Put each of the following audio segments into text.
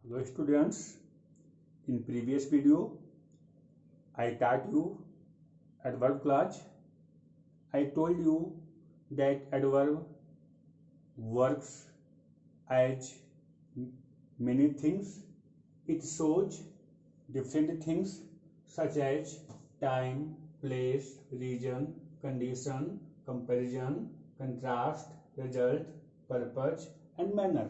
Hello students, in previous video I taught you adverb clause. I told you that adverb works as many things. It shows different things such as time, place, region, condition, comparison, contrast, result, purpose and manner.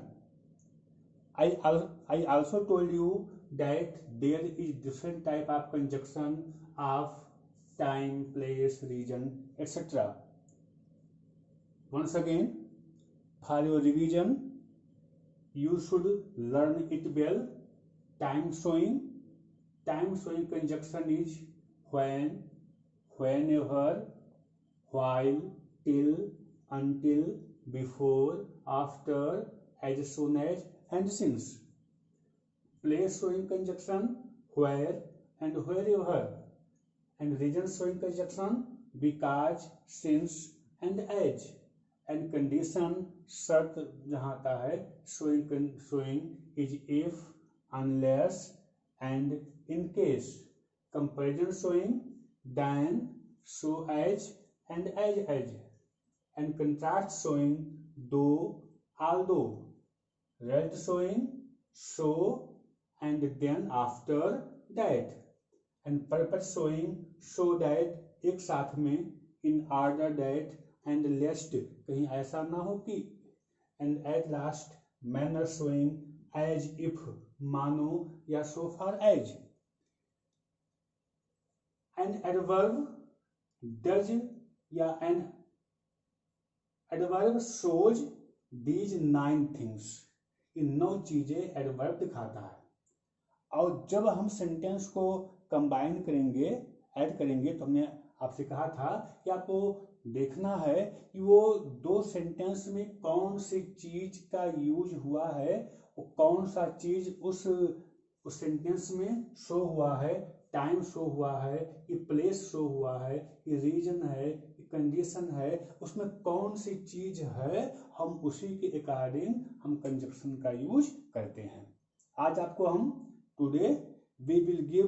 I also told you that there is different type of conjunction of time, place, region, etc. Once again, for your revision, you should learn it well. Time showing conjunction is when, whenever, while, till, until, before, after, as soon as, and since. Place showing conjunction where and wherever, and region showing conjunction because, since and as, and condition शर्त जहाँ आता है showing is if, unless and in case. Comparison showing than, so as and as, and contrast showing though, although. Result showing so and then after that, and purpose showing so that एक साथ में, in order that and lest कहीं ऐसा ना हो कि, and at last manner showing as if, मानो या so far as. An adverb does या an adverb shows these 9 things. इन 9 चीजें एडवर्ब दिखाता है। और जब हम सेंटेंस को कंबाइन करेंगे, ऐड करेंगे, तो हमने आपसे कहा था कि आपको देखना है कि वो 2 सेंटेंस में कौन सी चीज का यूज हुआ है, वो कौन सा चीज उस सेंटेंस में शो हुआ है। टाइम शो हुआ है, ये प्लेस शो हुआ है, ये रीजन है, ये कंडीशन है, उसमें कौन सी चीज है, हम उसी के अकॉर्डिंग हम कंजक्शन का यूज करते हैं। आज आपको हम today we will give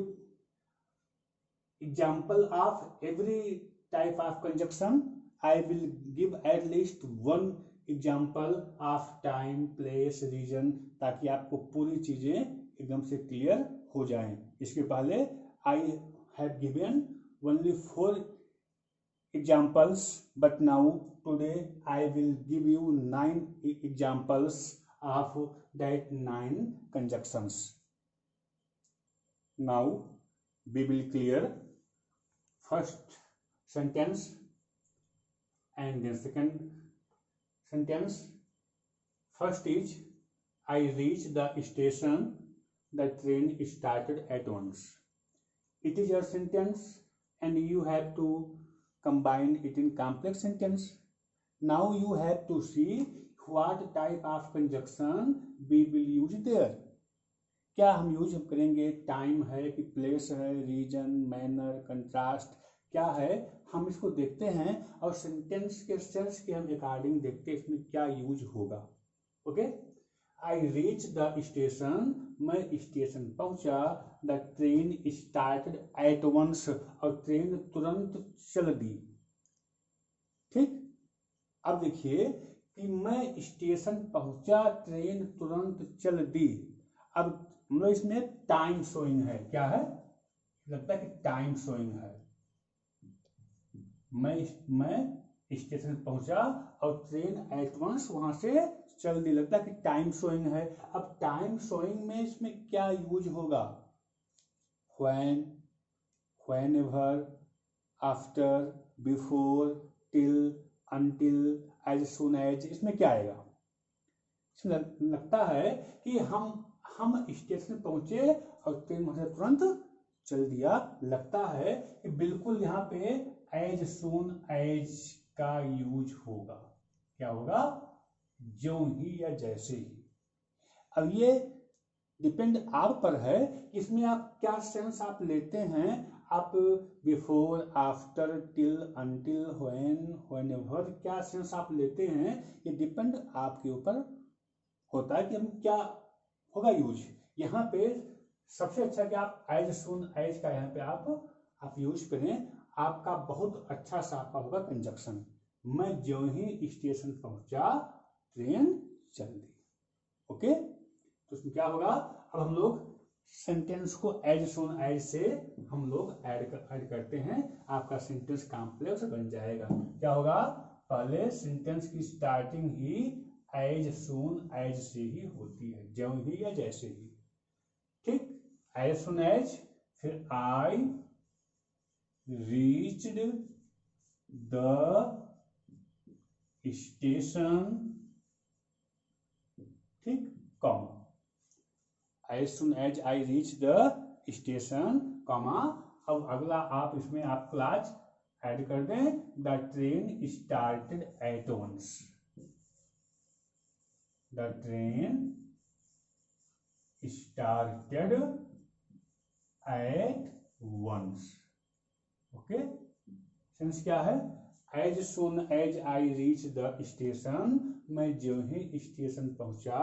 example of every type of conjunction. I will give at least 1 example of time, place, reason, ताकि आपको पूरी चीजें एकदम से क्लियर हो जाएं। इसके पहले I have given only 4 examples, but now today I will give you 9 examples of that 9 conjunctions. Now we will clear first sentence and the second sentence. First is, I reached the station, the train started at once. It is your sentence and you have to combine it in complex sentence. Now you have to see what type of conjunction we will use there. क्या हम use करेंगे, time है कि place है, reason, manner, contrast क्या है, हम इसको देखते हैं और सेंटेंस के सेंस के हम अकॉर्डिंग देखते हैं इसमें क्या यूज होगा। Okay, I reach the station, मैं स्टेशन पहुंचा, the train started at once, और ट्रेन तुरंत चल दी। ठीक, अब देखिए कि मैं स्टेशन पहुंचा, ट्रेन तुरंत चल दी। अब हम लोग इसमें टाइम शोइंग है, क्या है, लगता है कि टाइम शोइंग है। मैं स्टेशन पहुंचा और ट्रेन एट वंस वहां से चल दी, लगता है कि टाइम शोइंग है। अब टाइम शोइंग में इसमें क्या यूज होगा, when, whenever, after, before, till, until, as soon as, इसमें क्या आएगा। इसमें लगता है कि हम स्टेशन पहुंचे और ट्रेन वहां से तुरंत चल दिया। लगता है कि बिल्कुल यहाँ पे एज सून एज का यूज होगा। क्या होगा, जो ही या जैसे ही। अब ये डिपेंड आप पर है, इसमें आप क्या सेंस आप लेते हैं। आप before, after, till, until, when, whenever, क्या सेंस आप लेते हैं, ये डिपेंड आपके ऊपर होता है कि हम क्या होगा यूज। यहाँ पे सबसे अच्छा कि आप एज सून एज का यहाँ पे आप यूज करें, आपका बहुत अच्छा सा आपका होगा कंजक्शन। मैं जो ही स्टेशन पहुंचा ट्रेन चल दी। ओके, तो उसमें क्या होगा, अब हम लोग सेंटेंस को एज सून एज से हम लोग ऐड करते हैं, आपका सेंटेंस कॉम्प्लेक्स बन जाएगा। क्या होगा, पहले सेंटेंस की स्टार्टिंग ही एज सून एज से ही होती है, जो ही या जैसे ही। ठीक, एज सून एज, फिर आई रीच्ड द स्टेशन, ठीक, comma, as soon as I reach the station, comma. अब अगला आप इसमें आप क्लास ऐड कर दें, the train started at once, the train started at once. Okay, sense क्या है, as soon as I reach the station, मैं जो ही स्टेशन पहुंचा,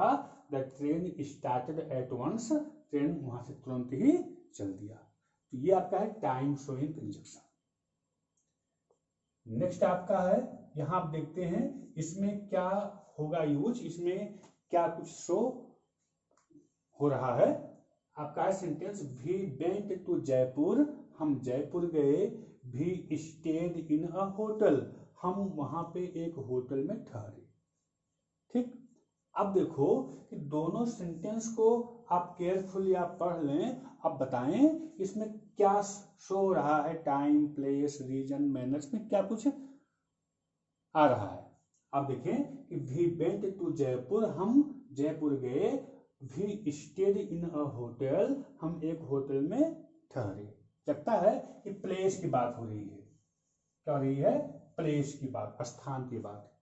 the train started at once, train वहां से तुरंत ही चल दिया। तो ये आपका है टाइम शोइंग कंजक्शन। नेक्स्ट आपका है, यहां आप देखते हैं इसमें क्या होगा यूज, इसमें क्या कुछ शो हो रहा है। आपका है sentence, we went to Jaipur, हम जयपुर गए, we stayed in a hotel, हम वहां पे एक होटल में ठहरे। ठीक, अब देखो कि दोनों सेंटेंस को आप केयरफुली आप पढ़ लें, अब बताएं इसमें क्या शो हो रहा है, टाइम, प्लेस, रीजन, मैनर्स में क्या कुछ आ रहा है। अब देखें कि वी वेंट टू जयपुर, हम जयपुर गए, we stayed in a hotel, हम एक होटल में ठहरे। लगता है कि प्लेस की बात हो रही है। क्या हो रही है, प्लेस की बात, स्थान की बात।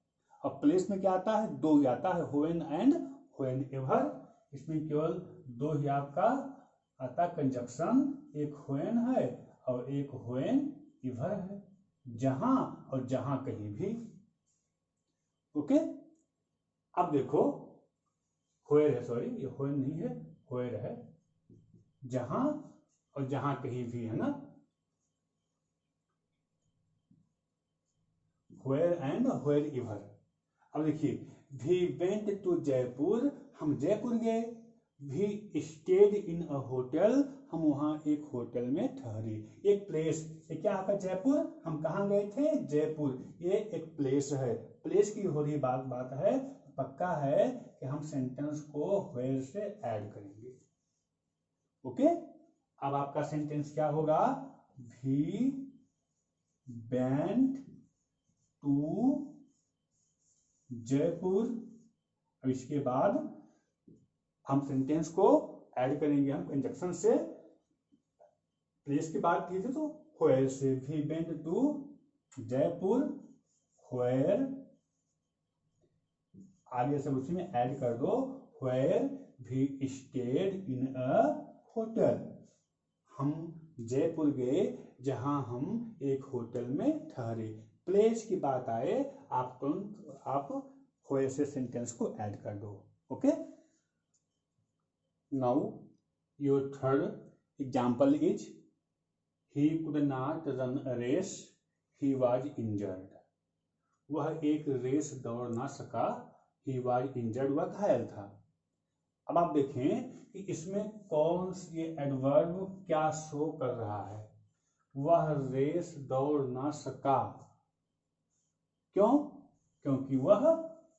अब प्लेस में क्या आता है, दो ही आता है, व्हेन एंड व्हेन एवर। इसमें केवल दो ही आपका आता कंजक्शन, एक व्हेन है और एक व्हेन एवर है, जहां और जहां कहीं भी। ओके, अब देखो व्हेयर है, सॉरी ये व्हेन नहीं है, व्हेयर है, जहां और जहां कहीं भी, है ना, व्हेयर एंड व्हेयर एवर। अब देखिए, वी वेंट टू जयपुर, हम जयपुर गए, we stayed in a hotel, हम वहां एक होटल में ठहरे। एक प्लेस, ये क्या आपका जयपुर, हम कहाँ गए थे, जयपुर, ये एक प्लेस है, प्लेस की हो रही बात है, पक्का है कि हम सेंटेंस को व्हेयर से ऐड करेंगे। ओके, अब आपका सेंटेंस क्या होगा, वी वेंट टू जयपुर। अब इसके बाद हम सेंटेंस को ऐड करेंगे हम कंजक्शन से, प्लेस की बात की थी तो व्हेयर से, we went to Jaipur, where, आगे सब उसी में ऐड कर दो, where we stayed in a hotel, हम जयपुर गए जहां हम एक होटल में ठहरे। प्लेस की बात आए आप तुरंत आप व्हेयर से सेंटेंस को ऐड कर दो। Okay, now your third example is, he could not run a race, he was injured, वह एक रेस दौड़ ना सका, ही वॉज इंजर्ड, वह घायल था। अब आप देखें कि इसमें कौन सी ये एडवर्ब क्या शो कर रहा है, वह रेस दौड़ ना सका, क्यों, क्योंकि वह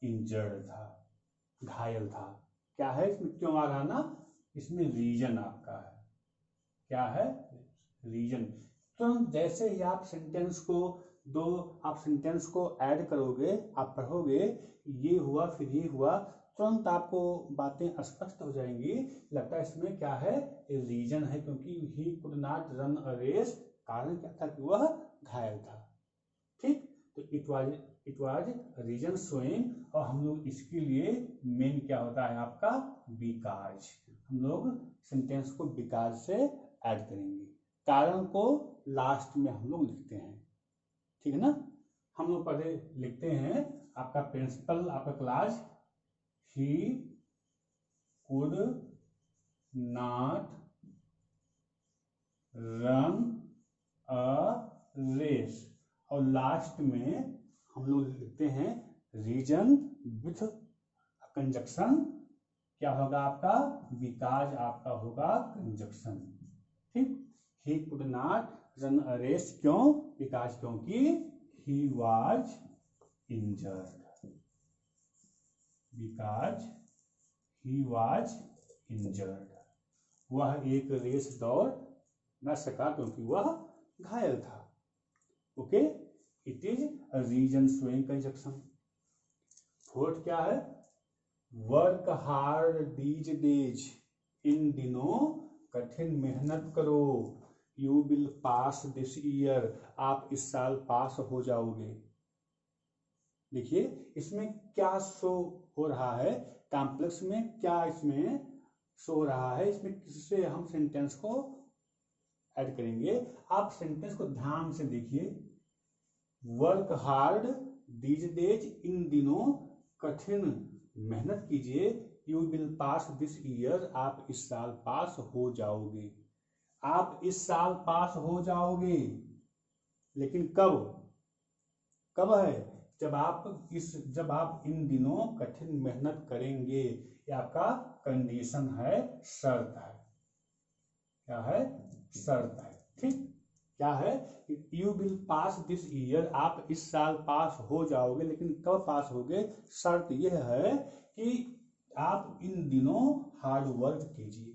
इंजर्ड था, घायल था। क्या है इसमें, क्यों आ रहा ना, इसमें रीजन आपका है, क्या है, रीजन। तो जैसे ही आप सेंटेंस को आप सेंटेंस को ऐड करोगे, आप पढ़ोगे, ये हुआ फिर ये हुआ, तुरंत आपको बातें स्पष्ट हो जाएंगी, लगता है इसमें क्या है, रीजन है, क्योंकि he could not run a race, कारण क्या था कि वह घायल था। ठीक, तो इट वाज रीजन शोइंग, और हम लोग इसके लिए मेन क्या होता है आपका, बिकॉज, हम लोग सेंटेंस को बिकॉज से ऐड करेंगे, कारण को लास्ट में हम लोग लिखते हैं। ठीक है ना, हम लोग पहले लिखते हैं आपका प्रिंसिपल, आपका class, he could not run a race, और लास्ट में हम लोग लिखते हैं रीजन विथ कंजक्शन, क्या होगा आपका, बिकॉज आपका होगा कंजक्शन। ठीक, he could not run a race, क्यों, बिकॉज क्योंकि he was injured, because he was injured, वह एक रेस दौड़ न सका क्योंकि वह घायल था। Okay, it is a reason showing conjunction. Fourth क्या है, वर्क हार्ड दीज डेज, इन दिनों कठिन मेहनत करो, you will pass this year, आप इस साल पास हो जाओगे। देखिए इसमें क्या शो हो रहा है, कॉम्प्लेक्स में क्या इसमें शो हो रहा है, इसमें किससे हम सेंटेंस को ऐड करेंगे। आप सेंटेंस को ध्यान से देखिए, वर्क हार्ड दीज डेज, इन दिनों कठिन मेहनत कीजिए, you will pass this year, आप इस साल पास हो जाओगे। आप इस साल पास हो जाओगे, लेकिन कब, कब है, जब आप इन दिनों कठिन मेहनत करेंगे, ये आपका कंडीशन है, शर्त है, क्या है, शर्त है। ठीक, क्या है, you will pass this year, आप इस साल पास हो जाओगे, लेकिन कब पास होगे, शर्त यह है कि आप इन दिनों हार्ड वर्क कीजिए।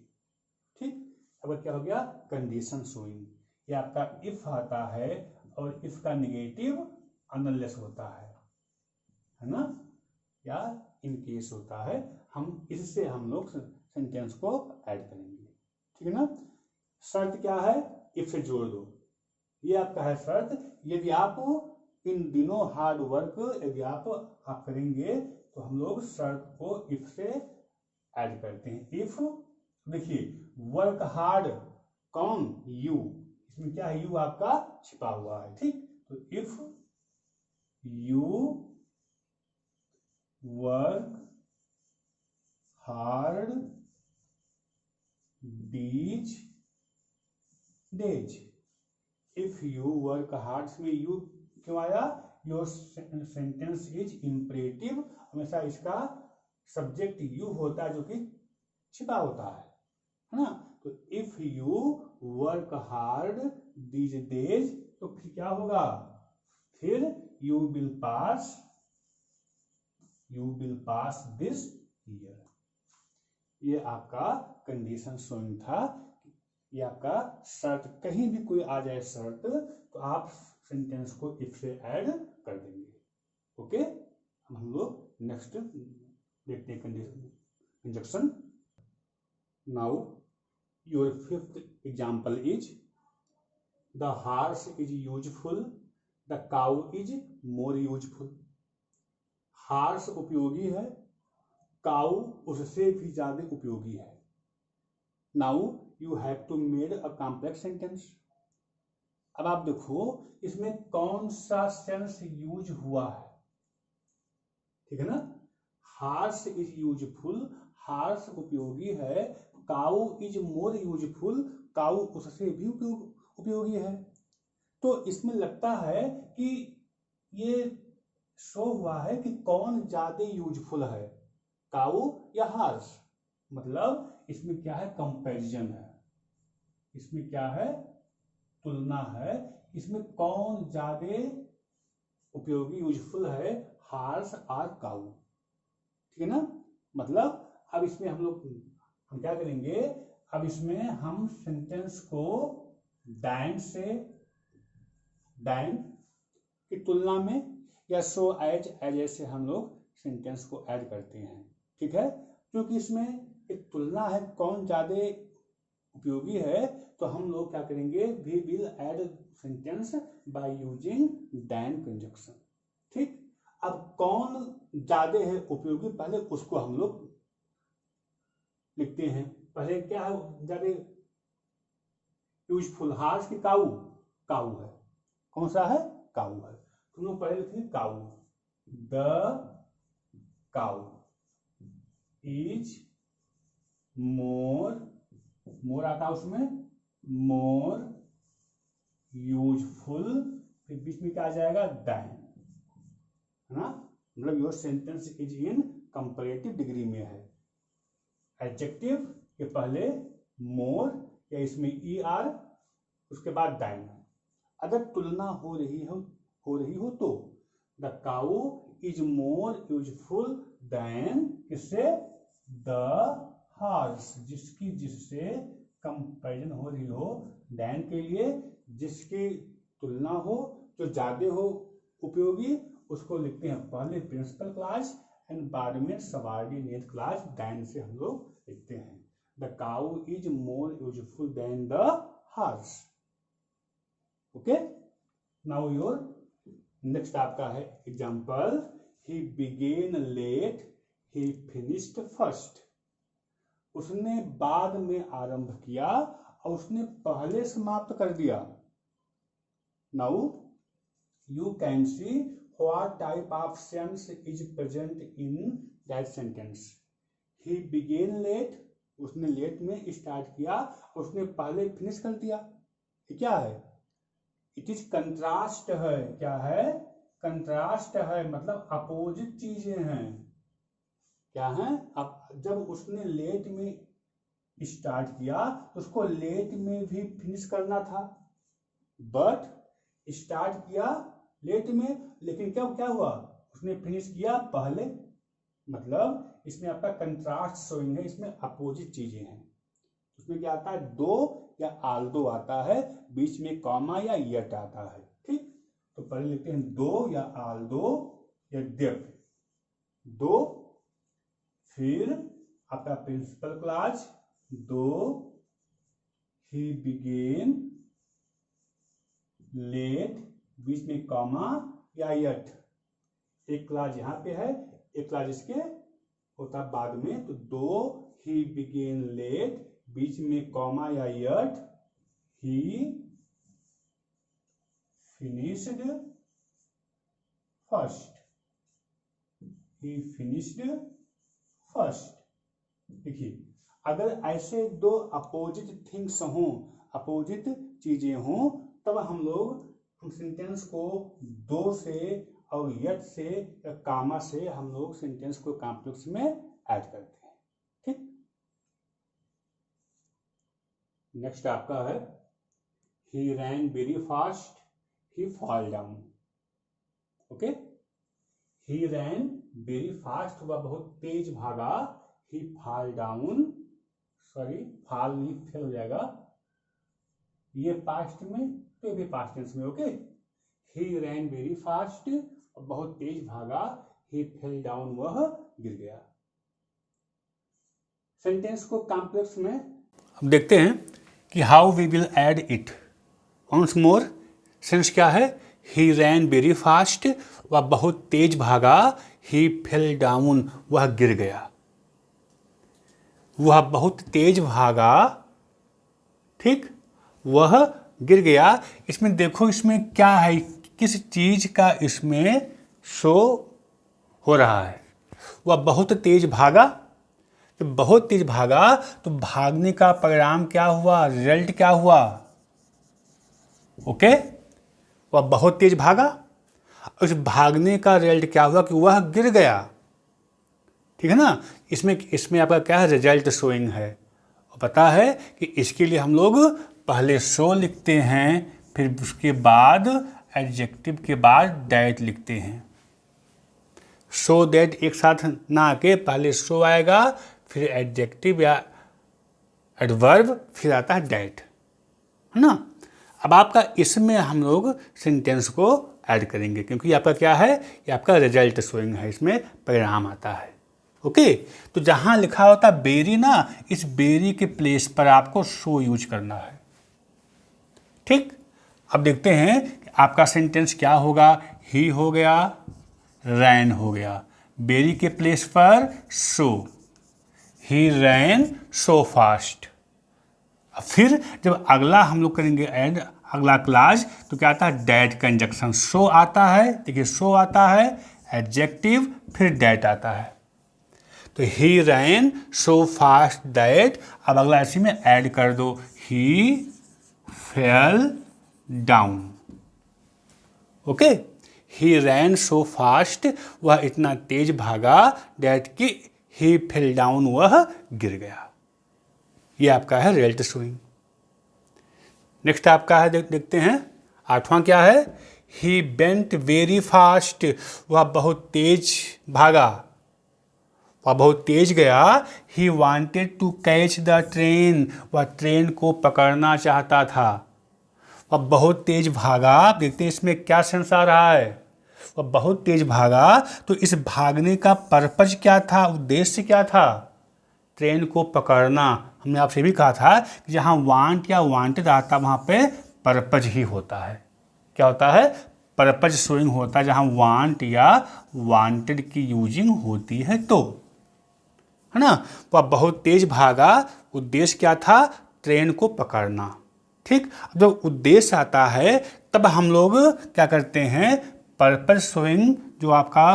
ठीक, अब क्या हो गया, कंडीशन शोइंग, ये आपका इफ आता है, और इफ का नेगेटिव अनलेस होता है ना, या इन केस होता है, हम इससे हम लोग सेंटेंस को ऐड करेंगे। ठीक है ना, शर्त क्या है, इफ से जोड़ दो, ये आपका है शर्त, यदि आप इन दिनों हार्ड वर्क यदि आप करेंगे, तो हम लोग शर्त को इफ से ऐड करते हैं। इफ, देखिए वर्क हार्ड, कौन, यू, इसमें क्या है, यू आपका छिपा हुआ है। ठीक, तो if you work hard these days, if you work hard, इसमें यू क्यों आया, योर सेंटेंस इज इंपरेटिव, हमेशा इसका सब्जेक्ट यू होता है जो कि छिपा होता है ना। तो if you work hard these days, तो फिर क्या होगा, फिर you will pass this year, ये आपका कंडीशन शोइंग था, ये आपका शर्त, कहीं भी कोई आ जाए शर्त, तो आप सेंटेंस को इफ से ऐड कर देंगे। ओके, हम लोग नेक्स्ट देखते हैं conjunction. Now your fifth example is, the horse is useful, the cow is more useful. Horse उपयोगी है, काउ उससे भी ज्यादा उपयोगी है। Now you have to made a complex sentence. अब आप देखो इसमें कौन सा सेंस यूज हुआ है, ठीक है ना, हार्स इज यूजफुल, हार्स उपयोगी है, cow is more useful, cow उससे भी उपयोगी है। तो इसमें लगता है कि ये शो हुआ है कि कौन ज्यादा यूजफुल है, काउ या हार्स, मतलब इसमें क्या है, कंपैरिजन है, इसमें क्या है, तुलना है, इसमें कौन ज्यादा उपयोगी यूजफुल है, हार्स और काउ। ठीक है ना, मतलब अब इसमें हम क्या करेंगे, अब इसमें हम सेंटेंस को डैन की तुलना में या सो एज ऐसे हम लोग सेंटेंस को ऐड करते हैं। ठीक है, क्योंकि इसमें एक तुलना है, कौन ज्यादा उपयोगी है, तो हम लोग क्या करेंगे, we will add sentence by using than conjunction. ठीक, अब कौन ज्यादा है उपयोगी, पहले उसको हम लोग लिखते हैं। पहले क्या है ज्यादा यूजफुल, हार्स की काऊ, काऊ है, कौन सा है, काऊ है, तुम लोग पहले लिखेंगे काऊ, द काऊ इज मोर मोर आता है उसमें, मोर यूजफुल, फिर बीच में क्या आ जाएगा, देन, है ना, मतलब your sentence is in comparative degree में है। एडजेक्टिव के पहले मोर या इसमें ई आर, उसके बाद देन। अगर तुलना हो रही हो तो the cow is more useful than, किससे, द हॉर्स, जिससे कंपैरिजन हो रही हो, देन के लिए जिसकी तुलना हो, जो ज्यादा हो उपयोगी, उसको लिखते हैं पहले प्रिंसिपल क्लॉज एंड बाद में सबऑर्डिनेट क्लॉज, देन से हम लोग लिखते हैं। The cow is more useful than the horse. Okay, now your next आपका है example, he began late, he finished first. उसने बाद में आरंभ किया और उसने पहले समाप्त कर दिया। Now you can see what type of sense is present in that sentence. He began late, उसने लेट में स्टार्ट किया, उसने पहले फिनिश कर दिया। ये क्या है, इट इज कंट्रास्ट है। क्या है, कंट्रास्ट है, मतलब अपोजिट चीजें हैं। क्या है, अब जब उसने लेट में स्टार्ट किया तो उसको लेट में भी फिनिश करना था, बट स्टार्ट किया लेट में, लेकिन क्या हुआ, उसने फिनिश किया पहले। मतलब इसमें आपका कंट्रास्ट शोइंग है, इसमें अपोजिट चीजें हैं। उसमें क्या आता है, दो या आल्दो आता है, बीच में कॉमा या यट आता है। ठीक, तो पहले लिखते हैं दो या आल्दो या यद्यप, दो, फिर आपका प्रिंसिपल क्लॉज, दो, ही बिगेन लेट, बीच में कॉमा या यट। एक क्लॉज यहाँ पे है, एक क्लॉज इसके होता बाद में, तो दो, ही बिगेन लेट, बीच में कॉमा या यट, ही फिनिश्ड फर्स्ट, ही फिनिश्ड फर्स्ट। देखिए, अगर ऐसे दो अपोजिट थिंग्स हों, अपोजिट चीजें हों, तब हम लोग सेंटेंस को दो से और यट से या कामा से हम लोग सेंटेंस को कॉम्प्लेक्स में ऐड करते हैं। ठीक, नेक्स्ट आपका है, ही रैन वेरी फास्ट, ही फॉल डाउन। ओके, ही रैन वेरी फास्ट, वह बहुत तेज भागा, ही फॉल डाउन, सॉरी फॉल नहीं, फेल हो जाएगा, ये पास्ट में तो ये भी पास्ट टेंस में। ओके, ही रैन वेरी फास्ट, बहुत तेज भागा, ही फेल डाउन, वह गिर गया। सेंटेंस को कॉम्प्लेक्स में अब देखते हैं कि how we will add it. Once more, sense क्या है, ही रैन वेरी फास्ट, वह बहुत तेज भागा, ही फेल डाउन, वह गिर गया। वह बहुत तेज भागा, ठीक, वह गिर गया। इसमें देखो, इसमें क्या है, किस चीज का इसमें शो हो रहा है। वह बहुत तेज भागा, तो बहुत तेज भागा तो भागने का परिणाम क्या हुआ, रिजल्ट क्या हुआ। ओके, वह बहुत तेज भागा, उस भागने का रिजल्ट क्या हुआ कि वह गिर गया। ठीक है ना, इसमें आपका क्या है, रिजल्ट शोइंग है। और पता है कि इसके लिए हम लोग पहले सो लिखते हैं, फिर उसके बाद एडजेक्टिव के बाद दैट लिखते हैं। सो दैट एक साथ ना आके पहले सो आएगा, फिर एडजेक्टिव या एडवर्ब, फिर आता है दैट, है ना। अब आपका इसमें हम लोग सेंटेंस को ऐड करेंगे, क्योंकि आपका क्या है, ये आपका रिजल्ट शोइंग है, इसमें परिणाम आता है। ओके, तो जहाँ लिखा होता है बेरी ना, इस बेरी के प्लेस पर आपको सो यूज करना है। ठीक, अब देखते हैं कि आपका सेंटेंस क्या होगा। ही हो गया, रैन हो गया, बेरी के प्लेस पर सो, ही रैन सो फास्ट। फिर जब अगला हम लोग करेंगे ऐड, अगला क्लास, तो क्या आता है, डैट कंजक्शन। सो आता है, देखिए सो आता है, एडजेक्टिव, फिर डैट आता है। तो ही रैन सो फास्ट दैट, अब अगला इसी में ऐड कर दो, ही फेल डाउन। ओके, ही रैन सो फास्ट, वह इतना तेज भागा, दैट कि ही फेल डाउन, वह गिर गया। ये आपका है रिजल्ट शोइंग। नेक्स्ट आपका है, देखते हैं 8वां क्या है, ही बेंट वेरी फास्ट, वह बहुत तेज भागा, वह बहुत तेज गया। He wanted to catch the train, वह ट्रेन को पकड़ना चाहता था। वह बहुत तेज भागा, आप देखते हैं इसमें क्या सेंस आ रहा है, वह बहुत तेज भागा, तो इस भागने का पर्पज क्या था, उद्देश्य क्या था, ट्रेन को पकड़ना। हमने आपसे भी कहा था कि जहाँ वांट या वांटेड आता वहाँ पे पर्पज ही होता है। क्या होता है, पर्पज शोइंग होता है, जहाँ वांट या वांटेड की यूजिंग होती है तो, है ना। वह बहुत तेज भागा, उद्देश्य क्या था, ट्रेन को पकड़ना। ठीक, जब उद्देश्य आता है तब हम लोग क्या करते हैं, पर्पज शोइंग जो आपका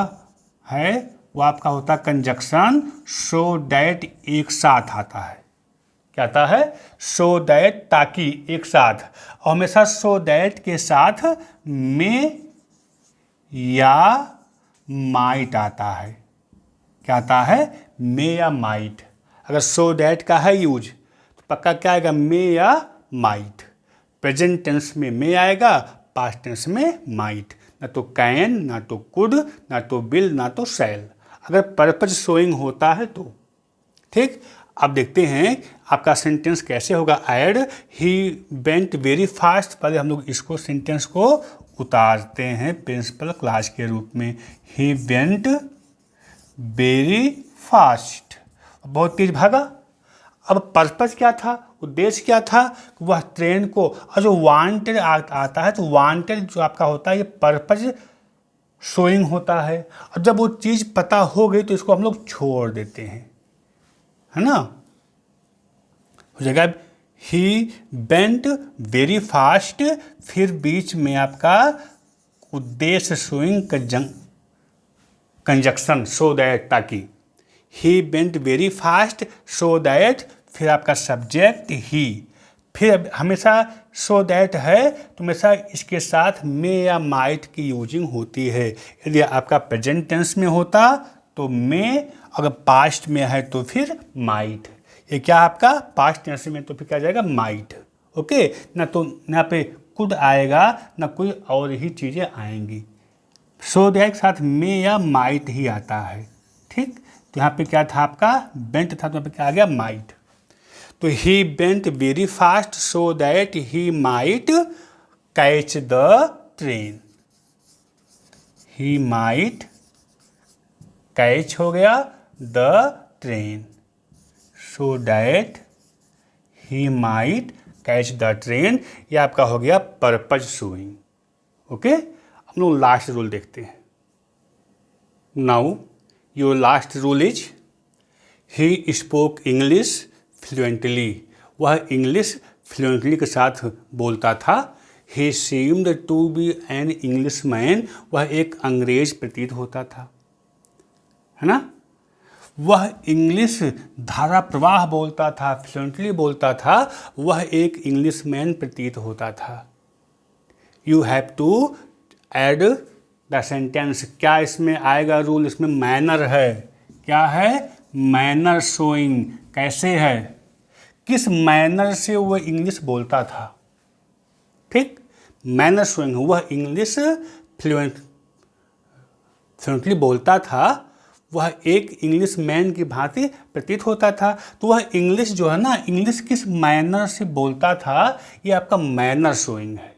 है वो आपका होता है कंजक्शन, सो दैट एक साथ आता है। क्या आता है, सो दैट, ताकि, एक साथ। और हमेशा सो दैट के साथ में या माइट आता है। क्या आता है, मे या माइट। अगर सो दैट का है यूज तो पक्का क्या आएगा, मे या माइट। प्रेजेंट टेंस में मे आएगा, पास्ट टेंस में माइट। ना तो कैन, ना तो कुड, ना तो विल, ना तो शैल, अगर पर्पज शोइंग होता है तो। ठीक, अब देखते हैं आपका सेंटेंस कैसे होगा add, he went very fast. पहले हम लोग इसको सेंटेंस को उतारते हैं प्रिंसिपल क्लास के रूप में। ही वेंट वेरी फास्ट, बहुत तेज भागा। अब पर्पज क्या था, उद्देश्य क्या था, वह ट्रेन को, और जो वांटेड आता है तो वांटेड जो आपका होता है ये पर्पज शोइंग होता है। और जब वो चीज़ पता हो गई तो इसको हम लोग छोड़ देते हैं, है ना। हो जाएगा ही बेंट वेरी फास्ट, फिर बीच में आपका उद्देश्य शोइंग कंजक्शन, सो दैट, ताकि। He went very fast so that, फिर आपका सब्जेक्ट ही, फिर हमेशा सो दैट है तो हमेशा इसके साथ मे या माइट की यूजिंग होती है। यदि आपका प्रेजेंट टेंस में होता तो मे, अगर पास्ट में है तो फिर माइट। ये क्या आपका पास्ट टेंस में तो फिर क्या जाएगा, माइट। ओके, ना तो यहाँ पे कुड आएगा ना कोई और ही चीज़ें आएंगी। सो दैट के साथ मे या माइट ही आता है। ठीक, तो यहाँ पे क्या था आपका, बेंट था तो यहाँ पे क्या आ गया, माइट। तो he went very fast so that he might catch the train. He might catch हो गया the train, so that he might catch the train. ये आपका हो गया पर्पज शोइंग। ओके, हम लोग लास्ट रूल देखते हैं। Now your last rule is, he spoke English fluently, वह इंग्लिश फ्लुएंटली के साथ बोलता था। He seemed to be an English man, वह एक अंग्रेज प्रतीत होता था, है ना। वह इंग्लिश धारा प्रवाह बोलता था, फ्लुएंटली बोलता था, वह एक इंग्लिश मैन प्रतीत होता था। You have to add the sentence, क्या इसमें आएगा रूल, इसमें मैनर है। क्या है, मैनर शोइंग, कैसे है, किस मैनर से वह इंग्लिश बोलता था। ठीक, मैनर शोइंग, वह इंग्लिश फ्लुएंटली बोलता था, वह एक इंग्लिश मैन की भांति प्रतीत होता था। तो वह इंग्लिश जो है ना, इंग्लिश किस मैनर से बोलता था, ये आपका मैनर शोइंग है।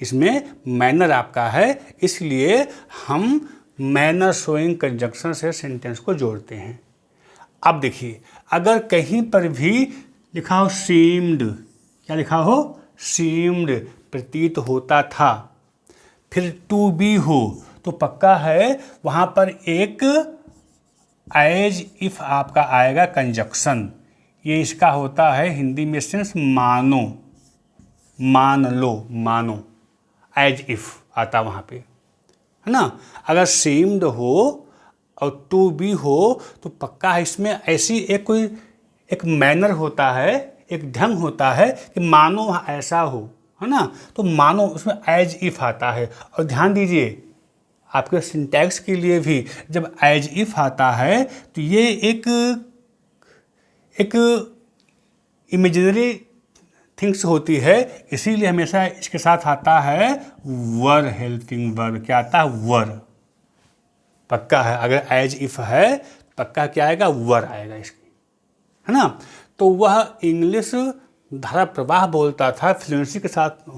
इसमें मैनर आपका है, इसलिए हम मैनर शोइंग कंजक्शन से सेंटेंस को जोड़ते हैं। अब देखिए, अगर कहीं पर भी लिखा हो सीम्ड, क्या लिखा हो, सीम्ड, प्रतीत होता था, फिर टू बी हो, तो पक्का है वहाँ पर एक एज इफ आपका आएगा कंजक्शन। ये इसका होता है हिंदी में सेंस मानो, मान लो, मानो, एज इफ आता वहाँ पे, है ना। अगर सीम्ड हो और टू बी हो तो पक्का है इसमें ऐसी एक मैनर होता है, एक ढंग होता है कि मानो ऐसा हो, है ना। तो मानो उसमें एज इफ आता है। और ध्यान दीजिए आपके सिंटैक्स के लिए भी जब एज इफ आता है तो ये एक इमेजिनरी थिंग्स होती है, इसीलिए हमेशा इसके साथ आता है वर हेल्पिंग वर्ब। क्या आता है? वर। पक्का है अगर एज इफ है पक्का क्या आएगा? वर आएगा इसकी, है ना। तो वह इंग्लिश धारा प्रवाह बोलता था, फ्लुएंसी के साथ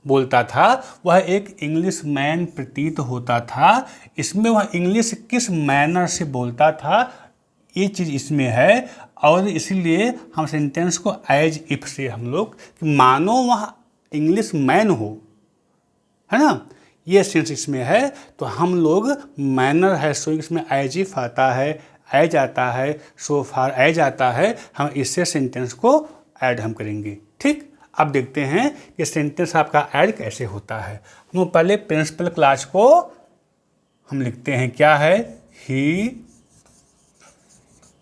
बोलता था, वह एक इंग्लिश मैन प्रतीत होता था। इसमें वह इंग्लिश किस मैनर से बोलता था ये चीज़ इसमें है, और इसीलिए हम सेंटेंस को एज इफ से हम लोग मानो वह इंग्लिश मैन हो, है ना, ये सेंस इसमें है। तो हम लोग मैनर है सो इसमें एज इफ आता है, एज आता है, सो फार एज आता है, हम इससे सेंटेंस को ऐड हम करेंगे। ठीक, अब देखते हैं कि सेंटेंस आपका ऐड कैसे होता है। हम पहले प्रिंसिपल क्लास को हम लिखते हैं, क्या है? ही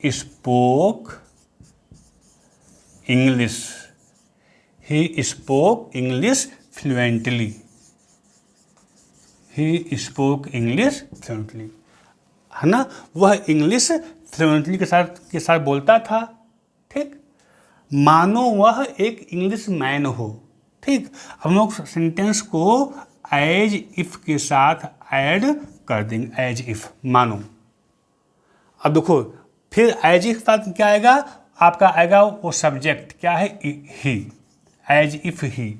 स्पोक इंग्लिश, ही स्पोक इंग्लिश फ्लुएंटली, ही स्पोक इंग्लिश फ्लुएंटली, है ना। वह इंग्लिश फ्लुएंटली के साथ बोलता था। ठीक, मानो वह एक इंग्लिश मैन हो। ठीक, हम लोग सेंटेंस को एज इफ के साथ ऐड कर देंगे, एज इफ मानो। अब देखो फिर एज इफ के साथ क्या आएगा? आपका आएगा वो सब्जेक्ट, क्या है? ही, एज इफ ही।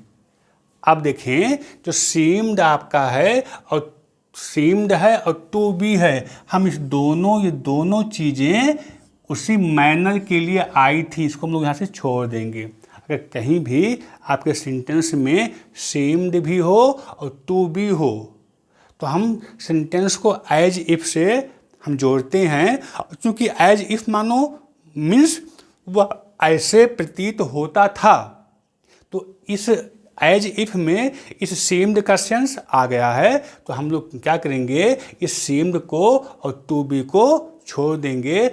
अब देखें जो सीम्ड आपका है और सीम्ड है और टू बी है, हम ये दोनों चीज़ें उसी मैनर के लिए आई थी, इसको हम लोग यहाँ से छोड़ देंगे। अगर कहीं भी आपके सेंटेंस में सीम्ड भी हो और टू बी हो तो हम सेंटेंस को एज इफ से हम जोड़ते हैं, क्योंकि एज इफ मानो मीन्स वह ऐसे प्रतीत होता था। तो इस एज इफ में इस सेम्ड का सेंस आ गया है, तो हम लोग क्या करेंगे? इस सेम्ड को और टू बी को छोड़ देंगे,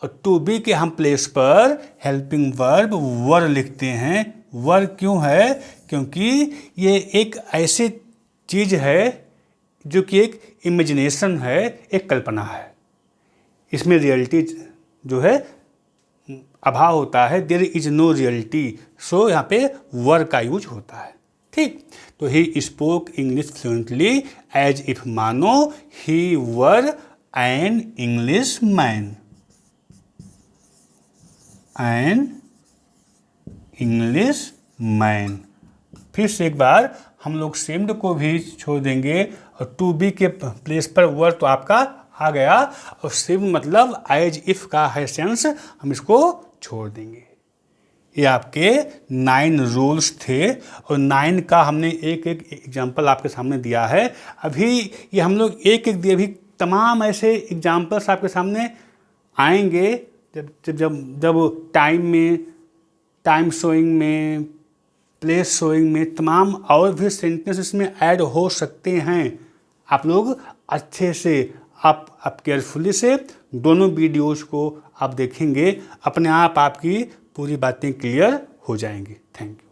और टू बी के हम प्लेस पर हेल्पिंग वर्ब वर लिखते हैं। वर क्यों है? क्योंकि ये एक ऐसी चीज़ है जो कि एक इमेजिनेशन है, एक कल्पना है, इसमें रियलिटी जो है अभाव होता है, there is no reality, so यहाँ पे वर का यूज होता है। ठीक, तो he spoke English fluently as if मानो he were an English man, an English man. फिर से एक बार हम लोग सेम्ड को भी छोड़ देंगे और टू बी के प्लेस पर वर तो आपका आ गया, और सेम्ड मतलब एज इफ का है सेंस, हम इसको छोड़ देंगे। ये आपके 9 रूल्स थे, और 9 का हमने एक एग्जाम्पल आपके सामने दिया है। अभी ये हम लोग एक दिए, अभी तमाम ऐसे एग्जाम्पल्स आपके सामने आएंगे जब टाइम शोइंग में, प्लेस शोइंग में, तमाम और भी सेंटेंस इसमें ऐड हो सकते हैं। आप लोग अच्छे से आप केयरफुली से दोनों वीडियोस को आप देखेंगे, अपने आप आपकी पूरी बातें क्लियर हो जाएंगी। Thank you.